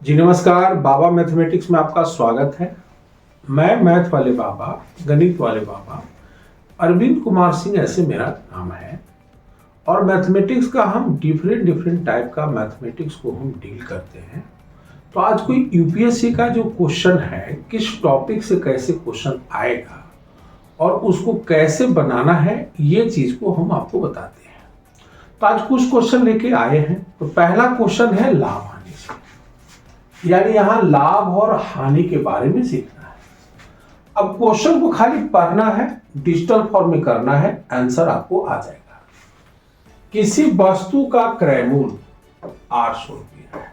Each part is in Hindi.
जी नमस्कार, बाबा मैथमेटिक्स में आपका स्वागत है। मैं मैथ वाले बाबा, गणित वाले बाबा अरविंद कुमार सिंह ऐसे मेरा नाम है। और मैथमेटिक्स का हम डिफरेंट टाइप का मैथमेटिक्स को हम डील करते हैं। तो आज कोई यूपीएससी का जो क्वेश्चन है, किस टॉपिक से कैसे क्वेश्चन आएगा और उसको कैसे बनाना है, ये चीज को हम आपको बताते हैं। तो आज कुछ क्वेश्चन लेके आए हैं। तो पहला क्वेश्चन है लाभ हानि से, यानी यहां लाभ और हानि के बारे में सीखना है। अब क्वेश्चन को खाली पढ़ना है, डिजिटल फॉर्म में करना है, आंसर आपको आ जाएगा। किसी वस्तु का क्रय मूल्य 800 रुपया है,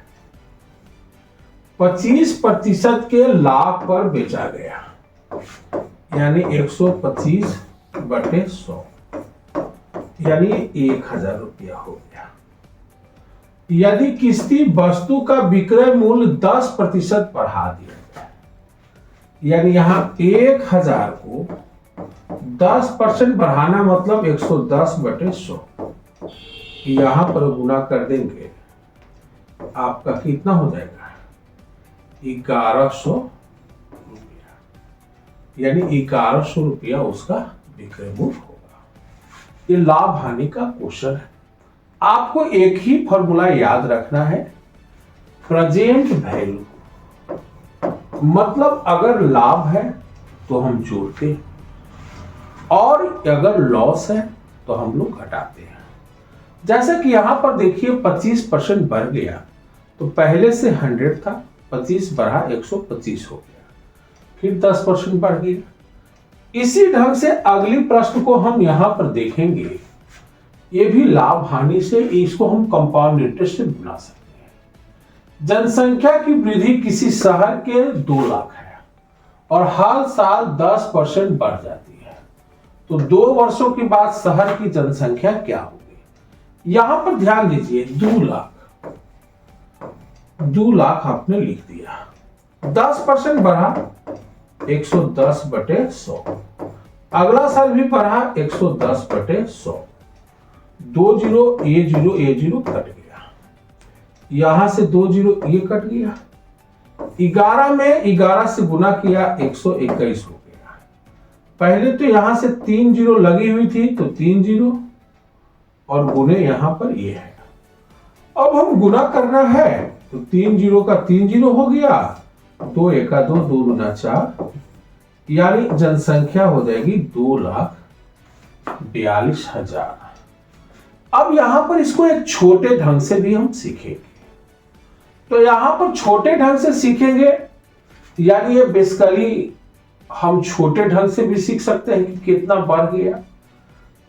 25% के लाभ पर बेचा गया, यानी 125/100, यानी 1000 रुपया हो गया। यदि किसी वस्तु का विक्रय मूल्य 10% बढ़ा दिया जाए, यानी यहां 1000 को 10% बढ़ाना मतलब 110/100, यहां पर गुना कर देंगे, आपका कितना हो जाएगा 1100 रुपया, यानी 1100 रुपया उसका विक्रय मूल्य होगा। ये लाभ हानि का क्वेश्चन है। आपको एक ही फॉर्मूला याद रखना है, प्रेजेंट वैल्यू, मतलब अगर लाभ है तो हम जोड़ते हैं और अगर लॉस है तो हम लोग घटाते हैं। जैसा कि यहां पर देखिए 25% बढ़ गया, तो पहले से 100 था, 25 बढ़ा 125 हो गया, फिर 10% बढ़ गया। इसी ढंग से अगली प्रश्न को हम यहां पर देखेंगे। ये भी लाभ हानि से, इसको हम कंपाउंड इंटरेस्ट से बना सकते हैं। जनसंख्या की वृद्धि किसी शहर के 2 लाख है और हर साल 10% बढ़ जाती है, तो 2 वर्षों के बाद शहर की जनसंख्या क्या होगी? यहां पर ध्यान दीजिए, 2 लाख आपने लिख दिया, 10% बढ़ा 110/100, अगला साल भी बढ़ा 110/100, 2 जीरो ये जीरो कट गया, यहां से 2 जीरो ये कट गया, 11 में 11 से गुना किया 121 हो गया। पहले तो यहां से 3 जीरो लगी हुई थी, तो 3 जीरो और गुने यहां पर ये है। अब हम गुना करना है, तो 3 जीरो का 3 जीरो हो गया, 2 एका 2, 2 गुना 4, यानी जनसंख्या हो जाएगी 2,42,000। अब यहां पर इसको एक छोटे ढंग से भी हम सीखेंगे। तो यहां पर छोटे ढंग से सीखेंगे, यानी ये बेसिकली हम छोटे ढंग से भी सीख सकते हैं कि कितना बढ़ गया।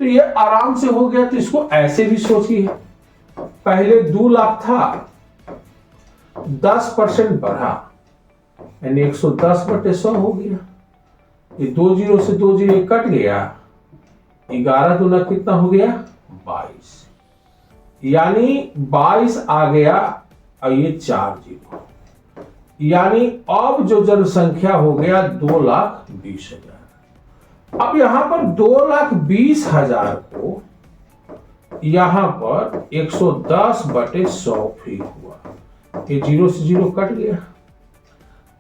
तो ये आराम से हो गया, तो इसको ऐसे भी सोचिए, पहले 2 लाख था, 10% बढ़ा, यानी 110/100 हो गया। ये 2 जीरो से 2 जीरो कट गया, 11 दूना कितना हो गया 22, यानी 22 आ गया, और ये 4 जीरो, यानी अब जो जनसंख्या हो गया 2,20,000। अब यहां पर 2,20,000 को यहां पर 110/100 फीट हुआ, ये 0 से 0 कट गया।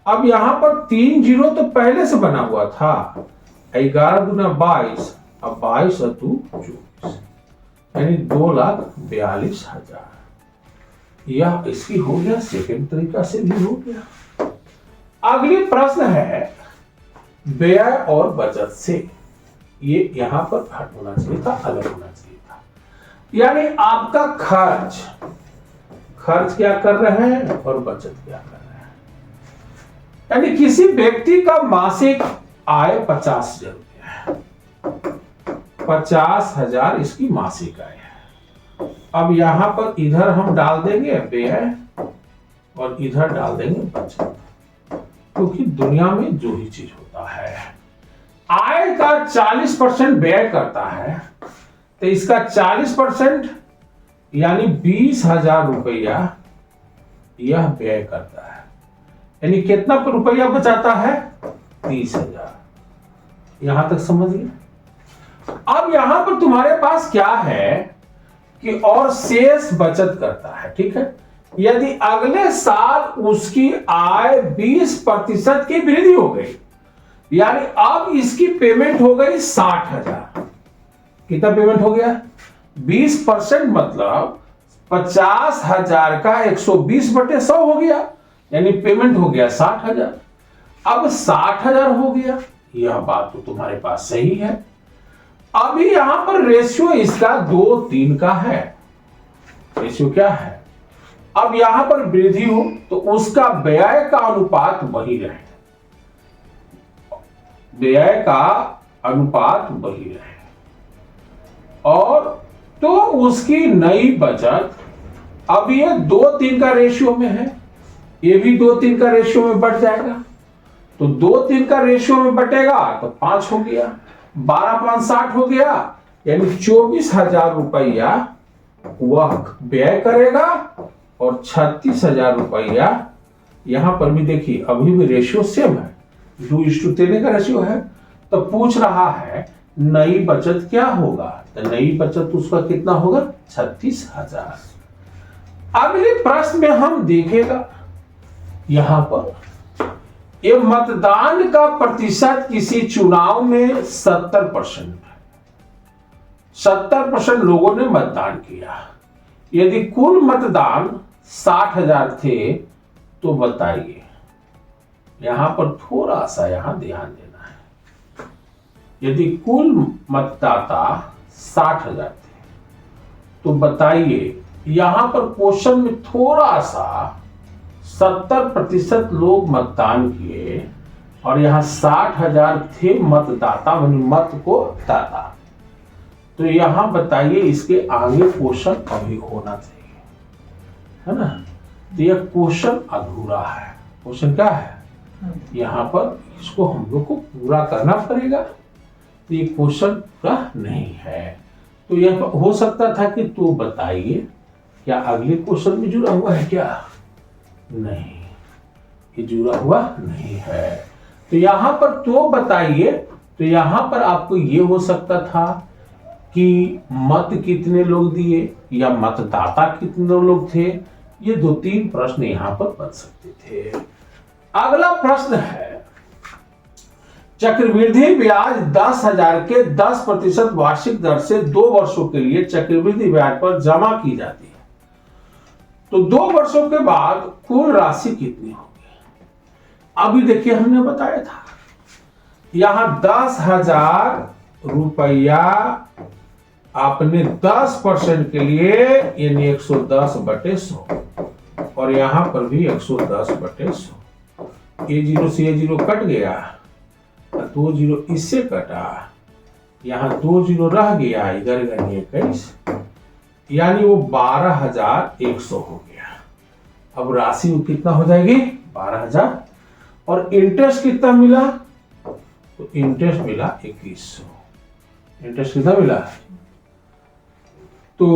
अब यहां पर 3 जीरो तो पहले से बना हुआ था, 11 दूना 22, अब 22 और 2 24, यानी 2,42,000। यह इसकी हो गया, सेकंड तरीका से भी हो गया। अगली प्रश्न है व्यय और बचत से। ये यहां पर हट होना चाहिए था, अलग होना चाहिए था, यानी आपका खर्च क्या कर रहे हैं और बचत क्या कर रहे हैं। यानी किसी व्यक्ति का मासिक आय 50,000 रुपया है, 50,000 इसकी मासिक आय है। अब यहां पर इधर हम डाल देंगे व्यय और इधर डाल देंगे बचत, क्योंकि दुनिया में जो ही चीज होता है, आय का 40% व्यय करता है, तो इसका 40% यानी 20,000 रुपया यह व्यय करता है, यानी कितना रुपया बचाता है 30,000। यहां तक समझिए। अब यहां पर तुम्हारे पास क्या है कि और शेष बचत करता है, ठीक है, यदि अगले साल उसकी आय 20% की वृद्धि हो गई, यानी अब इसकी पेमेंट हो गई 60,000। कितना पेमेंट हो गया? 20% मतलब 50,000 का 120/100 हो गया, यानी पेमेंट हो गया 60,000। अब 60,000 हो गया, यह बात तो तुम्हारे पास सही है। अभी यहां पर रेशियो इसका 2:3 का है। रेशियो क्या है? अब यहां पर वृद्धि हो तो उसका व्यय का अनुपात वही रहे, व्यय का अनुपात वही रहे, और तो उसकी नई बचत अब ये 2:3 का रेशियो में है, ये भी 2:3 का रेशियो में बढ़ जाएगा। तो 2:3 का रेशियो में बटेगा तो 5 हो गया, 12×5 60 हो गया, यानी 24,000 रुपया वह व्यय करेगा और 36,000 रुपया यहां पर भी देखिए अभी भी रेशियो सेम है, 2:3 का रेशियो है। तो पूछ रहा है नई बचत क्या होगा, तो नई बचत उसका कितना होगा? 36,000। अगले प्रश्न में हम देखेगा यहां पर ये मतदान का प्रतिशत किसी चुनाव में 70% है। 70% लोगों ने मतदान किया। यदि कुल मतदान 60,000 थे तो बताइए, यहां पर थोड़ा सा यहां ध्यान देना है। यदि कुल मतदाता 60,000 थे तो बताइए, यहां पर क्वेश्चन में थोड़ा सा 70% लोग मतदान किए और यहां 60,000 थे मतदाता, मत को दाता। तो यहां बताइए इसके आगे क्वेश्चन अभी होना चाहिए, है ना? तो यह क्वेश्चन अधूरा है। क्वेश्चन क्या है? यहां पर इसको हम लोग को पूरा करना पड़ेगा। तो ये क्वेश्चन पूरा नहीं है। तो यह हो सकता था कि तो बताइए क्या अगले क्वेश्चन में जुड़ा हुआ है क्या? नहीं, ये जुड़ा हुआ नहीं है। तो यहां पर तो बताइए, तो यहां पर आपको ये हो सकता था कि मत कितने लोग दिए या मतदाता कितने लोग थे। ये 2-3 प्रश्न यहां पर बन सकते थे। अगला प्रश्न है, चक्रवृद्धि ब्याज 10,000 के 10% वार्षिक दर से 2 वर्षों के लिए चक्रवृद्धि ब्याज पर जमा की जाती है। तो 2 वर्षों के बाद कुल राशि कितनी होगी? अभी देखिए हमने बताया था यहां 10,000 रुपया आपने 10% के लिए, यानी 110/100, और यहां पर भी 110/100। ये 0 से ये 0 कट गया, 2 0 इससे कटा, यहां 2 0 रह गया, इधर 21, यानी वो 12,100 हो गया। अब राशि वो कितना हो जाएगी? 12,000। और इंटरेस्ट कितना मिला? तो इंटरेस्ट मिला 2100। इंटरेस्ट कितना मिला? तो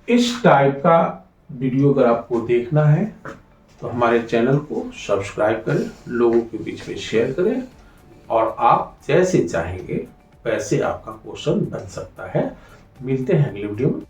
इस टाइप का वीडियो अगर आपको देखना है तो हमारे चैनल को सब्सक्राइब करें, लोगों के बीच में शेयर करें, और आप जैसे चाहेंगे वैसे आपका क्वेश्चन बन सकता है। मिलते हैं अगले वीडियो में।